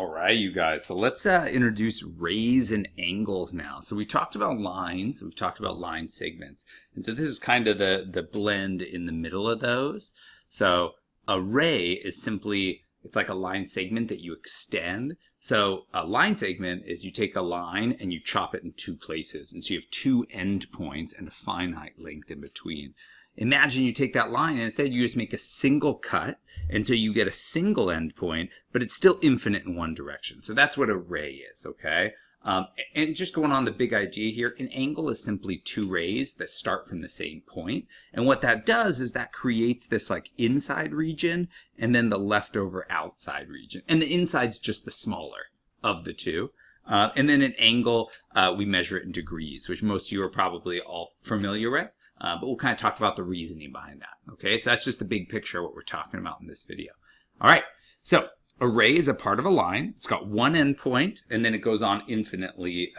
All right, you guys. So let's introduce rays and angles now. So we talked about lines. We've talked about line segments. And so this is kind of the blend in the middle of those. So a ray is simply, it's like a line segment that you extend. So a line segment is you take a line and you chop it in two places. And so you have two endpoints and a finite length in between. Imagine you take that line and instead you just make a single cut, and so you get a single endpoint, but it's still infinite in one direction. So that's what a ray is, okay? And just going on the big idea here, an angle is simply two rays that start from the same point. And what that does is that creates this like inside region and then the leftover outside region. And the inside's just the smaller of the two. And then an angle, we measure it in degrees, which most of you are probably all familiar with. But we'll kind of talk about the reasoning behind that. Okay, so that's just the big picture of what we're talking about in this video. All right, so a ray is a part of a line. It's got one endpoint, and then it goes on infinitely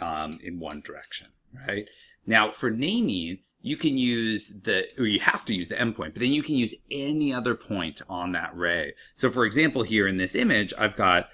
in one direction, right? Now, for naming, you can use you have to use the endpoint, but then you can use any other point on that ray. So, for example, here in this image, I've got,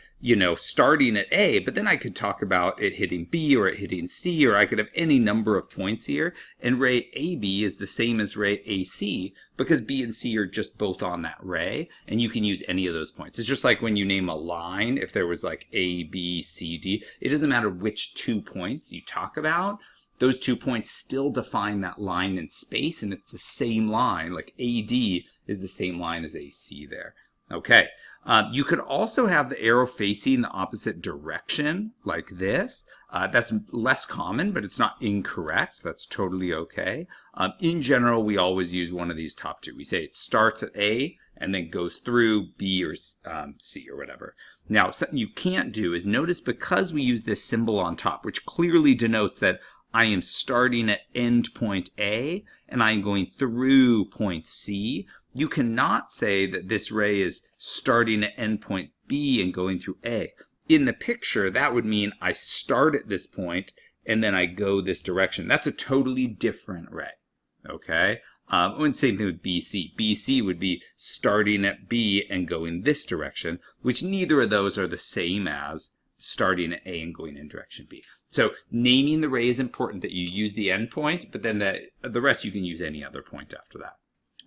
starting at A, but then I could talk about it hitting B or it hitting C, or I could have any number of points here. And ray AB is the same as ray AC because B and C are just both on that ray, and you can use any of those points. It's just like when you name a line, if there was like A, B, C, D, it doesn't matter which 2 points you talk about. Those 2 points still define that line in space, and it's the same line. Like AD is the same line as AC there. Okay. You could also have the arrow facing the opposite direction, like this. That's less common, but it's not incorrect. That's totally okay. In general, we always use one of these top two. We say it starts at A and then goes through B or C or whatever. Now, something you can't do is notice because we use this symbol on top, which clearly denotes that I am starting at endpoint A and I'm going through point C. You cannot say that this ray is starting at endpoint B and going through A. In the picture, that would mean I start at this point and then I go this direction. That's a totally different ray, okay? And same thing with BC. BC would be starting at B and going this direction, which neither of those are the same as starting at A and going in direction B. So naming the ray is important that you use the endpoint, but then the rest you can use any other point after that.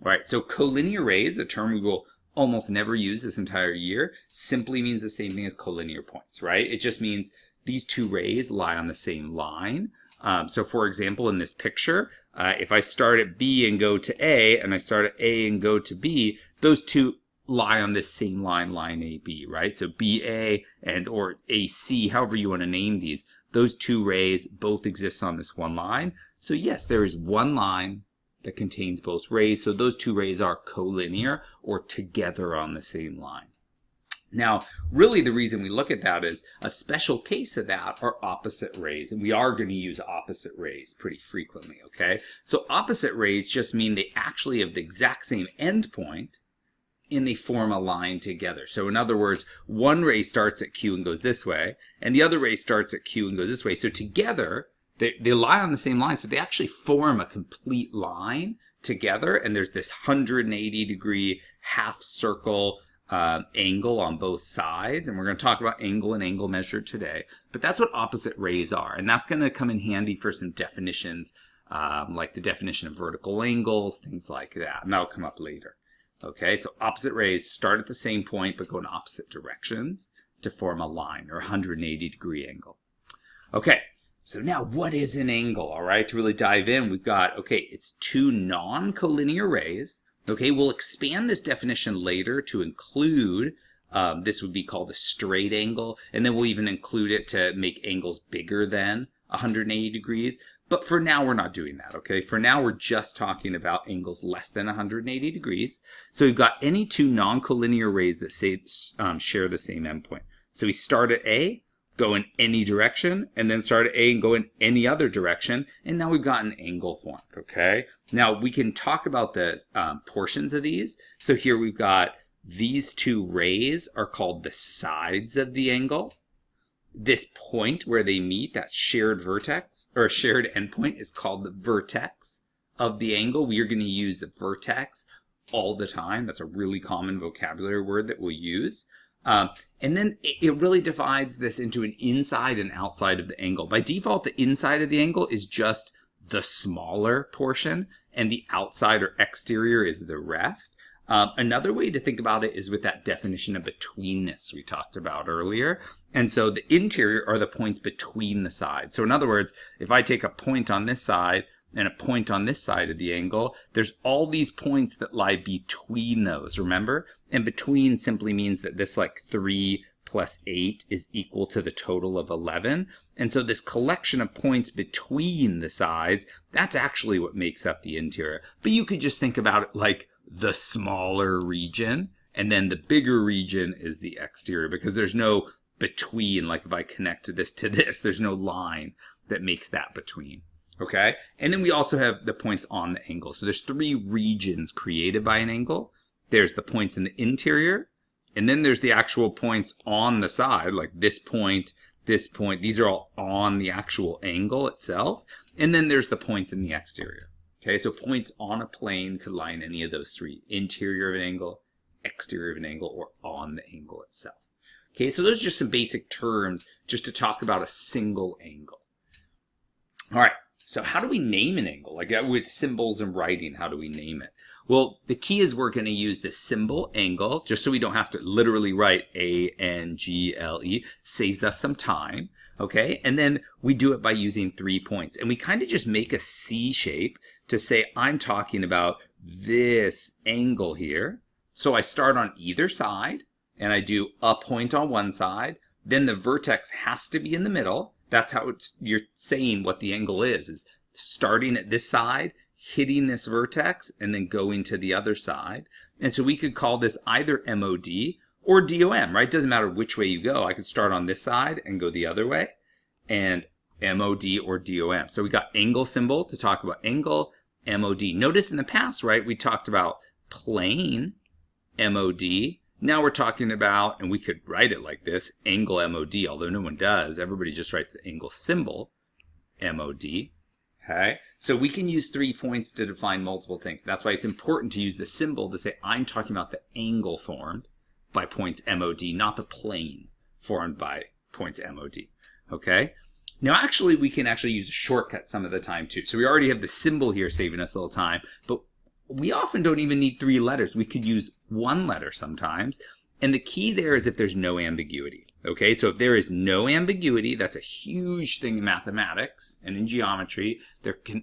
All right, so collinear rays, a term we will almost never use this entire year, simply means the same thing as collinear points, right? It just means these two rays lie on the same line. So for example, in this picture, if I start at B and go to A, and I start at A and go to B, those two lie on this same line, line AB, right? So BA and or AC, however you want to name these, those two rays both exist on this one line. So yes, there is one line that contains both rays. So those two rays are collinear or together on the same line. Now, really the reason we look at that is a special case of that are opposite rays. And we are going to use opposite rays pretty frequently, okay? So opposite rays just mean they actually have the exact same endpoint and they form a line together. So in other words, one ray starts at Q and goes this way, and the other ray starts at Q and goes this way. So together, they lie on the same line, so they actually form a complete line together, and there's this 180-degree half circle angle on both sides, and we're going to talk about angle and angle measure today. But that's what opposite rays are, and that's going to come in handy for some definitions, like the definition of vertical angles, things like that, and that'll come up later. Okay, so opposite rays start at the same point but go in opposite directions to form a line or 180-degree angle. Okay. So now what is an angle? All right, to really dive in, we've got, okay, it's two non-collinear rays. Okay, we'll expand this definition later to include, this would be called a straight angle, and then we'll even include it to make angles bigger than 180 degrees. But for now, we're not doing that, okay? For now, we're just talking about angles less than 180 degrees. So we've got any two non-collinear rays that share the same endpoint. So we start at A, go in any direction, and then start at A and go in any other direction, and now we've got an angle formed, okay? Now, we can talk about the portions of these. So here we've got these two rays are called the sides of the angle. This point where they meet, that shared vertex, or shared endpoint, is called the vertex of the angle. We are going to use the vertex all the time. That's a really common vocabulary word that we'll use. And then it really divides this into an inside and outside of the angle. By default, the inside of the angle is just the smaller portion, and the outside or exterior is the rest. Another way to think about it is with that definition of betweenness we talked about earlier. And so the interior are the points between the sides. So in other words, if I take a point on this side and a point on this side of the angle, there's all these points that lie between those, remember? And between simply means that this like 3 plus 8 is equal to the total of 11. And so this collection of points between the sides, that's actually what makes up the interior. But you could just think about it like the smaller region, and then the bigger region is the exterior, because there's no between, like if I connect this to this, there's no line that makes that between. Okay, and then we also have the points on the angle. So there's 3 regions created by an angle. There's the points in the interior, and then there's the actual points on the side, like this point, this point. These are all on the actual angle itself. And then there's the points in the exterior. Okay, so points on a plane could lie in any of those 3. Interior of an angle, exterior of an angle, or on the angle itself. Okay, so those are just some basic terms just to talk about a single angle. All right. So how do we name an angle? Like with symbols and writing, how do we name it? Well, the key is we're going to use the symbol angle, just so we don't have to literally write A-N-G-L-E. Saves us some time, okay? And then we do it by using 3 points. And we kind of just make a C shape to say I'm talking about this angle here. So I start on either side, and I do a point on one side. Then the vertex has to be in the middle. That's how you're saying what the angle is starting at this side, hitting this vertex, and then going to the other side. And so we could call this either MOD or DOM, right? Doesn't matter which way you go. I could start on this side and go the other way, and MOD or DOM. So we got angle symbol to talk about angle, MOD. Notice in the past, right, we talked about plane, MOD. Now we're talking about, and we could write it like this, angle MOD, although no one does. Everybody just writes the angle symbol, MOD. Okay? So we can use 3 points to define multiple things. That's why it's important to use the symbol to say I'm talking about the angle formed by points MOD, not the plane formed by points MOD. Okay? Now actually we can actually use a shortcut some of the time too. So we already have the symbol here saving us a little time, but we often don't even need 3 letters. We could use 1 letter sometimes. And the key there is if there's no ambiguity. Okay, so if there is no ambiguity, that's a huge thing in mathematics and in geometry.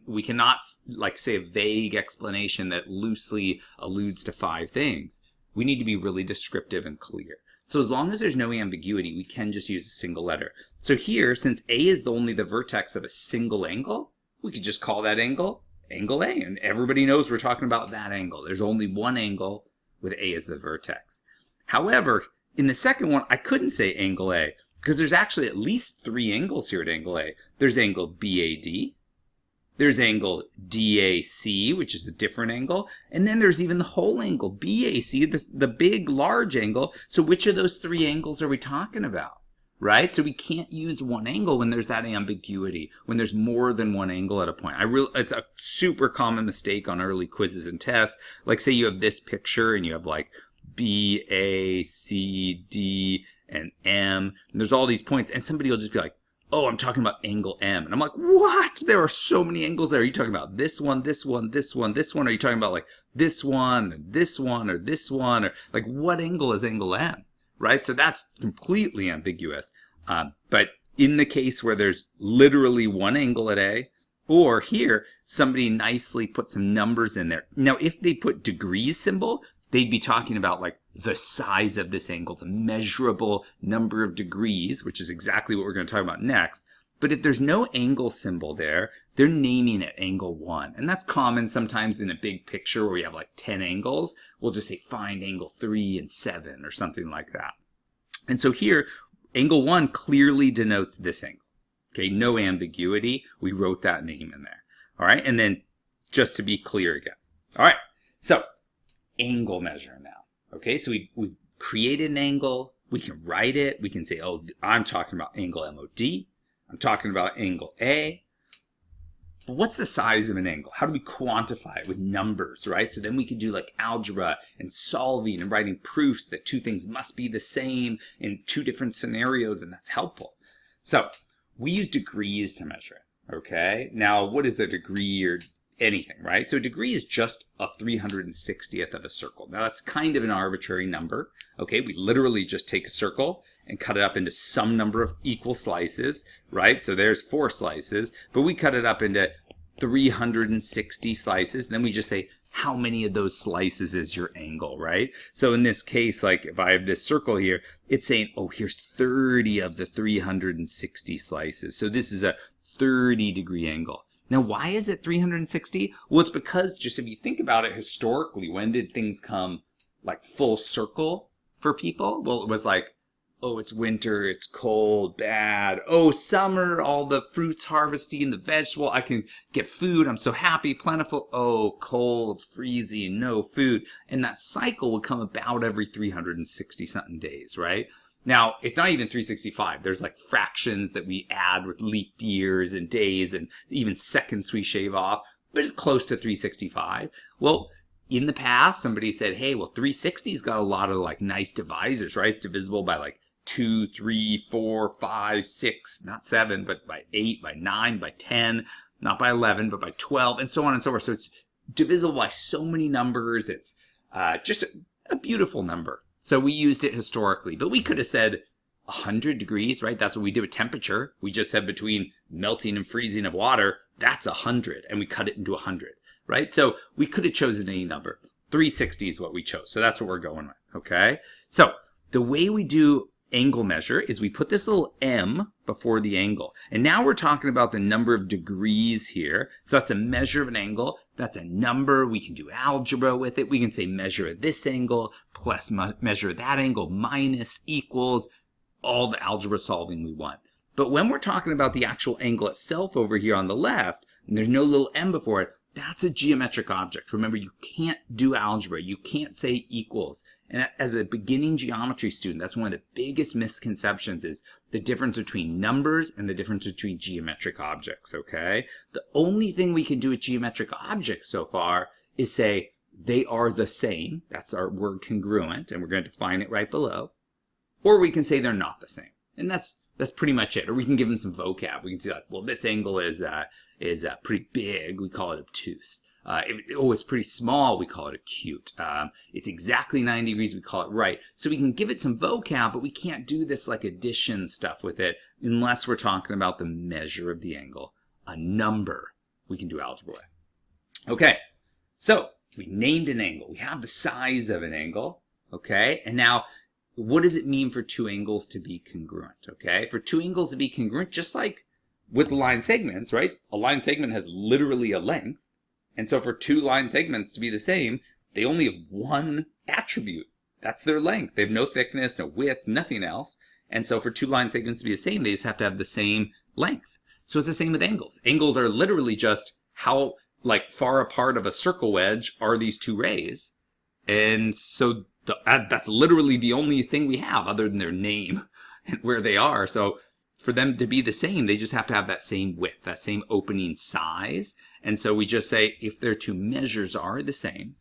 We cannot like say a vague explanation that loosely alludes to 5 things. We need to be really descriptive and clear. So as long as there's no ambiguity, we can just use a single letter. So here, since A is only the vertex of a single angle, we could just call that angle angle A, and everybody knows we're talking about that angle. There's only one angle with A as the vertex. However, in the second one, I couldn't say angle A because there's actually at least 3 angles here at angle A. There's angle BAD, there's angle DAC, which is a different angle, and then there's even the whole angle BAC, the big, large angle. So which of those 3 angles are we talking about? Right? So we can't use one angle when there's that ambiguity, when there's more than one angle at a point. It's a super common mistake on early quizzes and tests. Like say you have this picture and you have like B, A, C, D, and M, and there's all these points, and somebody will just be like, oh, I'm talking about angle M. And I'm like, what? There are so many angles there. Are you talking about this one, this one, this one, this one? Are you talking about like this one, or this one, or this one? Or like what angle is angle M? Right? So that's completely ambiguous. But in the case where there's literally one angle at A, or here, somebody nicely put some numbers in there. Now, if they put degrees symbol, they'd be talking about like the size of this angle, the measurable number of degrees, which is exactly what we're going to talk about next. But if there's no angle symbol there, they're naming it angle 1. And that's common sometimes in a big picture where we have like 10 angles. We'll just say find angle 3 and 7 or something like that. And so here, angle 1 clearly denotes this angle. Okay, no ambiguity. We wrote that name in there. All right, and then just to be clear again. All right, so angle measure now. Okay, so we created an angle. We can write it. We can say, oh, I'm talking about angle MOD. I'm talking about angle A. But what's the size of an angle? How do we quantify it with numbers, right? So then we can do like algebra and solving and writing proofs that two things must be the same in two different scenarios, and that's helpful. So we use degrees to measure it, okay? Now, what is a degree or anything, right? So a degree is just a 360th of a circle. Now, that's kind of an arbitrary number, okay? We literally just take a circle and cut it up into some number of equal slices, right? So there's 4 slices, but we cut it up into 360 slices. And then we just say, how many of those slices is your angle, right? So in this case, like if I have this circle here, it's saying, oh, here's 30 of the 360 slices. So this is a 30-degree angle. Now, why is it 360? Well, it's because just if you think about it historically, when did things come like full circle for people? Well, it was like, oh, it's winter, it's cold, bad. Oh, summer, all the fruits harvesting, the vegetable, I can get food, I'm so happy, plentiful. Oh, cold, freezing, no food. And that cycle would come about every 360 something days, right? Now, it's not even 365. There's like fractions that we add with leap years and days and even seconds we shave off, but it's close to 365. Well, in the past, somebody said, hey, well, 360's got a lot of like nice divisors, right? It's divisible by like 2, 3, 4, 5, 6, not 7, but by 8, by 9, by 10, not by 11, but by 12, and so on and so forth. So it's divisible by so many numbers. It's just a beautiful number. So we used it historically, but we could have said 100 degrees, right? That's what we did with temperature. We just said between melting and freezing of water, that's 100, and we cut it into 100, right? So we could have chosen any number. 360 is what we chose, so that's what we're going with, okay? So the way we do angle measure is we put this little m before the angle. And now we're talking about the number of degrees here. So that's a measure of an angle. That's a number. We can do algebra with it. We can say measure of this angle plus measure of that angle minus equals all the algebra solving we want. But when we're talking about the actual angle itself over here on the left, and there's no little m before it, that's a geometric object. Remember, you can't do algebra. You can't say equals. And as a beginning geometry student, that's one of the biggest misconceptions is the difference between numbers and the difference between geometric objects, okay? The only thing we can do with geometric objects so far is say they are the same. That's our word congruent, and we're going to define it right below. Or we can say they're not the same. And that's pretty much it. Or we can give them some vocab. We can say, like, well, this angle is pretty big. We call it obtuse. It's pretty small, we call it acute. It's exactly 90 degrees, we call it right. So we can give it some vocab, but we can't do this like addition stuff with it unless we're talking about the measure of the angle. A number we can do algebra with. Okay, so we named an angle. We have the size of an angle, okay? And now, what does it mean for two angles to be congruent, okay? For two angles to be congruent, just like with line segments, right? A line segment has literally a length. And so for two line segments to be the same, they only have one attribute. That's their length. They have no thickness, no width, nothing else. And so for two line segments to be the same, they just have to have the same length. So it's the same with angles. Angles are literally just how like far apart of a circle wedge are these two rays. And so that's literally the only thing we have other than their name and where they are. So for them to be the same, they just have to have that same width, that same opening size. And so we just say if their two measures are the same,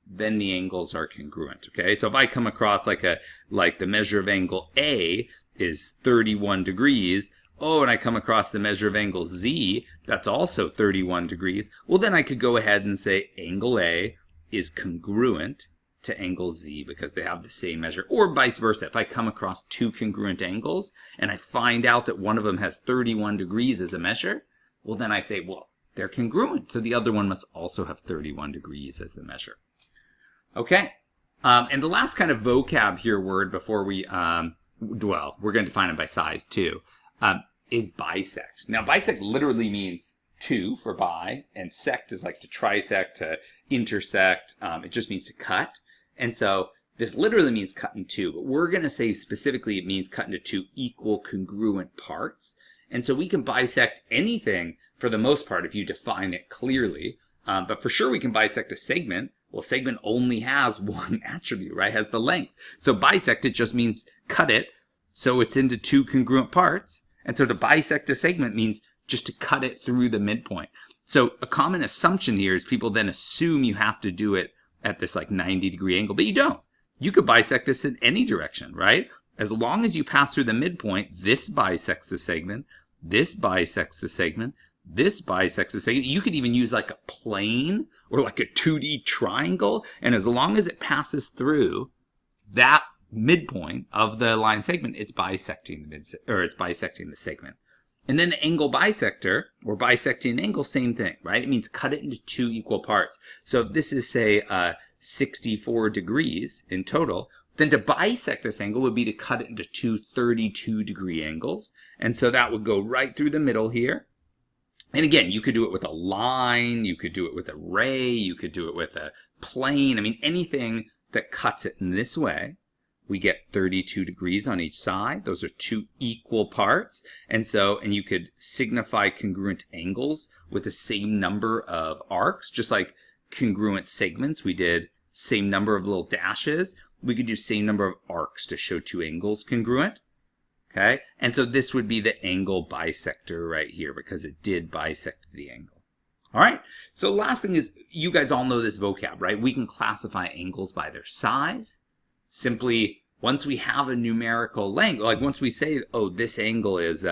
then the angles are congruent, okay? So if I come across like the measure of angle A is 31 degrees, oh, and I come across the measure of angle Z, that's also 31 degrees, well, then I could go ahead and say angle A is congruent to angle Z because they have the same measure, or vice versa. If I come across two congruent angles and I find out that one of them has 31 degrees as a measure, well, then I say, well, they're congruent, so the other one must also have 31 degrees as the measure. Okay, and the last kind of vocab here word before we, well, we're going to define it by size too, is bisect. Now, bisect literally means two for bi, and sect is like to trisect, to intersect. It just means to cut. And so this literally means cut in two, but we're going to say specifically it means cut into two equal congruent parts. And so we can bisect anything for the most part if you define it clearly. But for sure we can bisect a segment. Well, segment only has one attribute, right? It has the length. So bisect, it just means cut it so it's into two congruent parts. And so to bisect a segment means just to cut it through the midpoint. So a common assumption here is people then assume you have to do it at this like 90-degree angle, but you don't. You could bisect this in any direction, right? As long as you pass through the midpoint, this bisects the segment, this bisects the segment, this bisects the segment. You could even use like a plane or like a 2D triangle, and as long as it passes through that midpoint of the line segment, it's bisecting the segment. And then the angle bisector, or bisecting an angle, same thing, right? It means cut it into two equal parts. So if this is, say, 64 degrees in total, then to bisect this angle would be to cut it into two 32-degree angles. And so that would go right through the middle here. And again, you could do it with a line, you could do it with a ray, you could do it with a plane. I mean, anything that cuts it in this way. We get 32 degrees on each side. Those are two equal parts. And you could signify congruent angles with the same number of arcs, just like congruent segments. We did same number of little dashes. We could do same number of arcs to show two angles congruent. Okay. And so this would be the angle bisector right here because it did bisect the angle. All right. So last thing is, you guys all know this vocab, right? We can classify angles by their size. Simply, once we have a numerical length, like once we say, oh, this angle is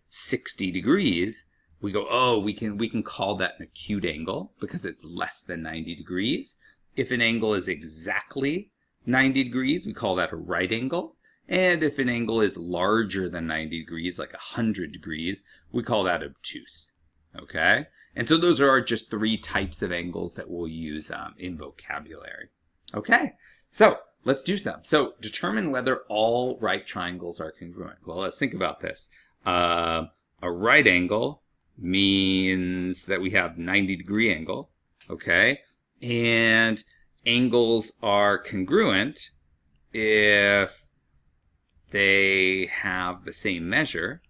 60 degrees, we go, oh, we can call that an acute angle because it's less than 90 degrees. If an angle is exactly 90 degrees, we call that a right angle. And if an angle is larger than 90 degrees, like 100 degrees, we call that obtuse. Okay? And so those are just three types of angles that we'll use in vocabulary. Okay, so let's do some. So determine whether all right triangles are congruent. Well, let's think about this. A right angle means that we have 90-degree angle, okay? And angles are congruent if they have the same measure.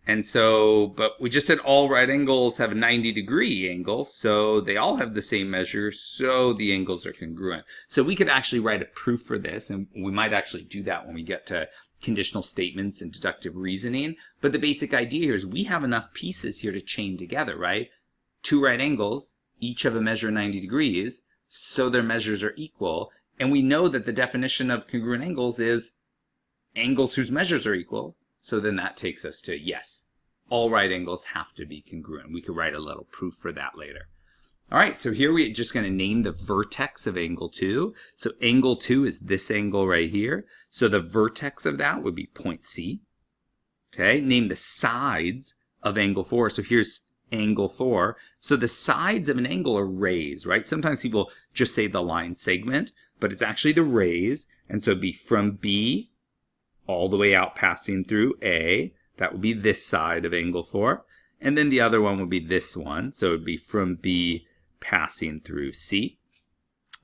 And so, but we just said all right angles have a 90-degree angle, so they all have the same measure, so the angles are congruent. So we could actually write a proof for this, and we might actually do that when we get to conditional statements and deductive reasoning. But the basic idea here is we have enough pieces here to chain together, right? Two right angles, each have a measure 90 degrees, so their measures are equal. And we know that the definition of congruent angles is angles whose measures are equal. So then that takes us to, yes, all right angles have to be congruent. We could write a little proof for that later. All right, so here we're just going to name the vertex of angle 2. So angle 2 is this angle right here. So the vertex of that would be point C. Okay, name the sides of angle 4. So here's angle 4. So the sides of an angle are rays, right? Sometimes people just say the line segment, but it's actually the rays. And so it'd be from B all the way out passing through A. That would be this side of angle 4. And then the other one would be this one. So it would be from B passing through C.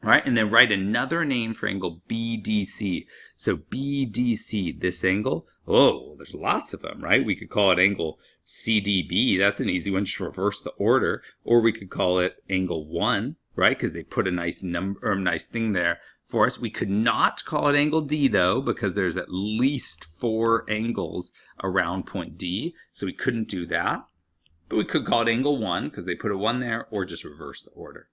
All right, and then write another name for angle BDC. So BDC, this angle. Oh, there's lots of them, right? We could call it angle CDB. That's an easy one, just reverse the order. Or we could call it angle 1, right? Because they put a nice number or a nice thing there for us. We could not call it angle D though, because there's at least 4 angles around point D, so we couldn't do that. But we could call it angle 1 because they put a 1 there, or just reverse the order.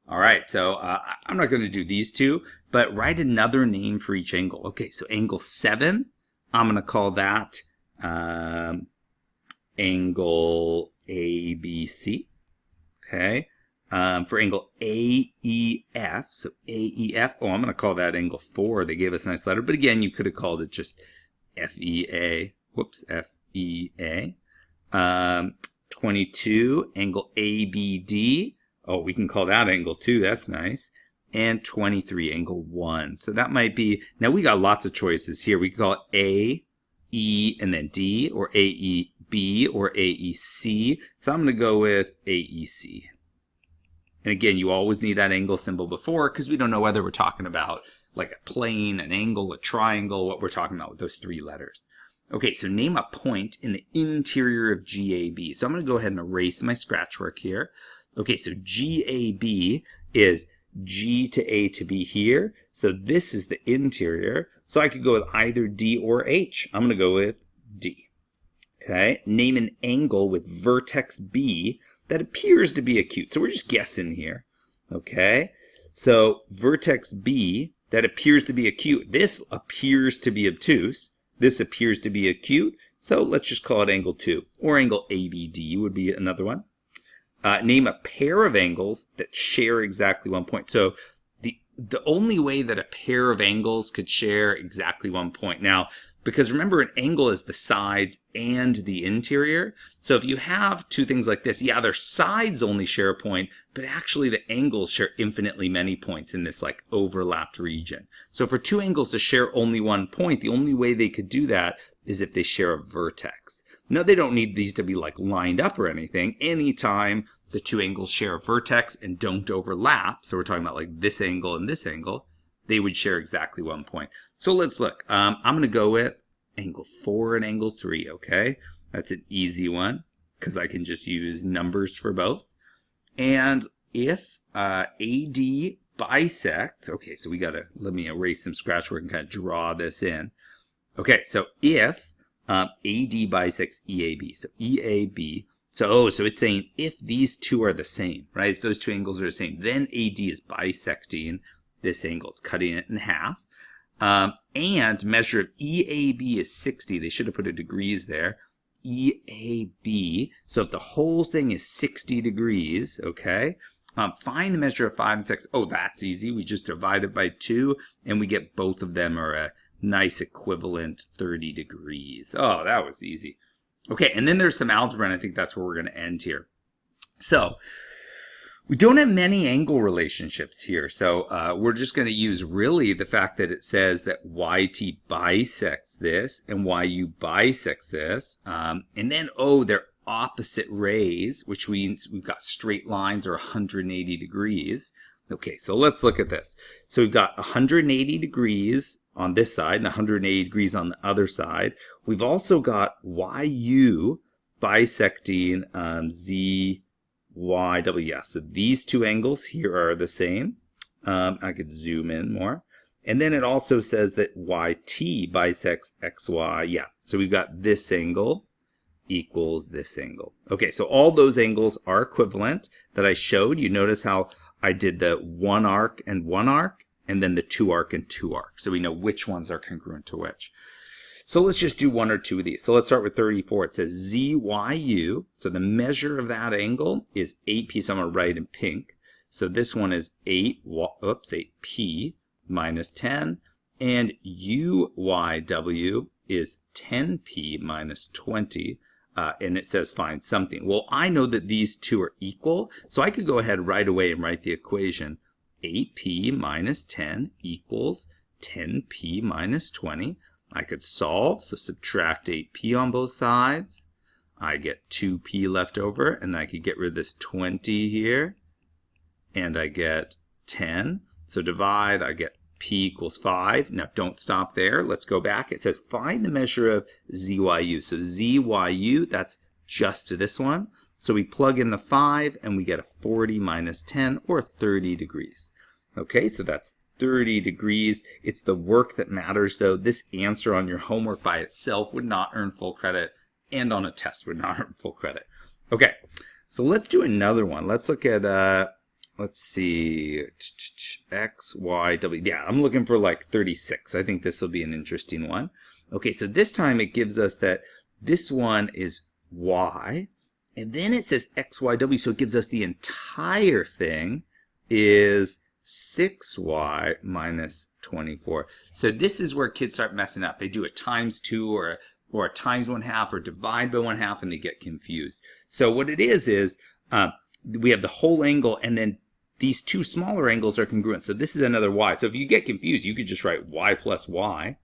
All right, so I'm not going to do these two, but write another name for each angle. Okay, so angle 7, I'm going to call that angle ABC. Okay. For angle AEF, so AEF, oh, I'm going to call that angle 4. They gave us a nice letter, but again, you could have called it just FEA. Whoops, FEA. 22, angle ABD. Oh, we can call that angle 2. That's nice. And 23, angle 1. So that might be, now we got lots of choices here. We could call it A, E, and then D, or AEB, or AEC. So I'm going to go with AEC. And again, you always need that angle symbol before because we don't know whether we're talking about like a plane, an angle, a triangle, what we're talking about with those 3 letters. Okay, so name a point in the interior of GAB. So I'm going to go ahead and erase my scratch work here. Okay, so GAB is G to A to B here. So this is the interior. So I could go with either D or H. I'm going to go with D. Okay, name an angle with vertex B that appears to be acute. So we're just guessing here. Okay, so vertex B that appears to be acute. This appears to be obtuse. This appears to be acute. So let's just call it angle 2. Or angle ABD would be another one. Name a pair of angles that share exactly 1 point. So the only way that a pair of angles could share exactly 1 point. Now, because remember, an angle is the sides and the interior. So if you have two things like this, yeah, their sides only share a point, but actually the angles share infinitely many points in this like overlapped region. So for two angles to share only 1 point, the only way they could do that is if they share a vertex. Now, they don't need these to be like lined up or anything. Anytime the two angles share a vertex and don't overlap, so we're talking about like this angle and this angle, they would share exactly 1 point. So let's look. I'm going to go with angle 4 and angle 3, okay? That's an easy one because I can just use numbers for both. And if AD bisects, okay, so let me erase some scratch work and kind of draw this in. Okay, so if AD bisects EAB, so EAB, so it's saying if these two are the same, right? If those two angles are the same, then AD is bisecting this angle. It's cutting it in half. And measure of EAB is 60. They should have put a degrees there. EAB. So if the whole thing is 60 degrees, okay, find the measure of 5 and 6. Oh, that's easy. We just divide it by 2, and we get both of them are a nice equivalent 30 degrees. Oh, that was easy. Okay, and then there's some algebra, and I think that's where we're going to end here. So we don't have many angle relationships here, so we're just going to use really the fact that it says that YT bisects this and YU bisects this, and then, they're opposite rays, which means we've got straight lines or 180 degrees. Okay, so let's look at this. So we've got 180 degrees on this side and 180 degrees on the other side. We've also got YU bisecting ZYW. Yeah, so these two angles here are the same. I could zoom in more. And then it also says that YT bisects XY. Yeah, so we've got this angle equals this angle. Okay, so all those angles are equivalent that I showed. You notice how I did the 1 arc and 1 arc, and then the 2 arc and 2 arc. So we know which ones are congruent to which. So let's just do 1 or 2 of these. So let's start with 34. It says ZYU. So the measure of that angle is 8p. So I'm going to write in pink. So this one is 8p minus 10. And UYW is 10p minus 20. And it says find something. Well, I know that these two are equal. So I could go ahead right away and write the equation. 8p minus 10 equals 10p minus 20. I could solve, so subtract 8p on both sides. I get 2p left over, and I could get rid of this 20 here. And I get 10. So divide, I get p equals 5. Now don't stop there. Let's go back. It says find the measure of ZYU. So ZYU, that's just this one. So we plug in the 5, and we get a 40 minus 10, or 30 degrees. Okay, so that's 30 degrees. It's the work that matters, though. This answer on your homework by itself would not earn full credit, and on a test would not earn full credit. Okay, so let's do another one. Let's look at, let's see, X, Y, W. Yeah, I'm looking for like 36. I think this will be an interesting one. Okay, so this time it gives us that this one is Y, and then it says X, Y, W, so it gives us the entire thing is 6y minus 24. So this is where kids start messing up. They do a times 2 or a times 1/2 or divide by 1/2, and they get confused. So what it is we have the whole angle, and then these two smaller angles are congruent. So this is another y. So if you get confused, you could just write y plus y,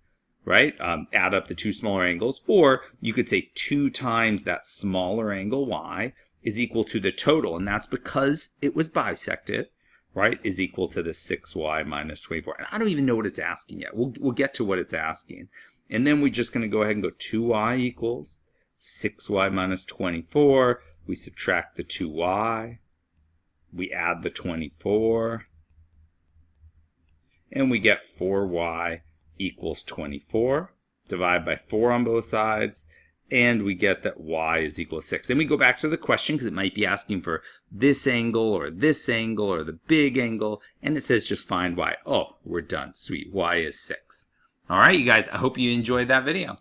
right? Add up the two smaller angles. Or you could say 2 times that smaller angle y is equal to the total, and that's because it was bisected, right, is equal to the 6y minus 24. And I don't even know what it's asking yet. We'll get to what it's asking. And then we're just going to go ahead and go 2y equals 6y minus 24. We subtract the 2y. We add the 24. and we get 4y equals 24. Divide by 4 on both sides, and we get that y is equal to 6. Then we go back to the question because it might be asking for this angle or the big angle, and it says just find y. Oh, we're done. Sweet. Y is 6. All right, you guys, I hope you enjoyed that video.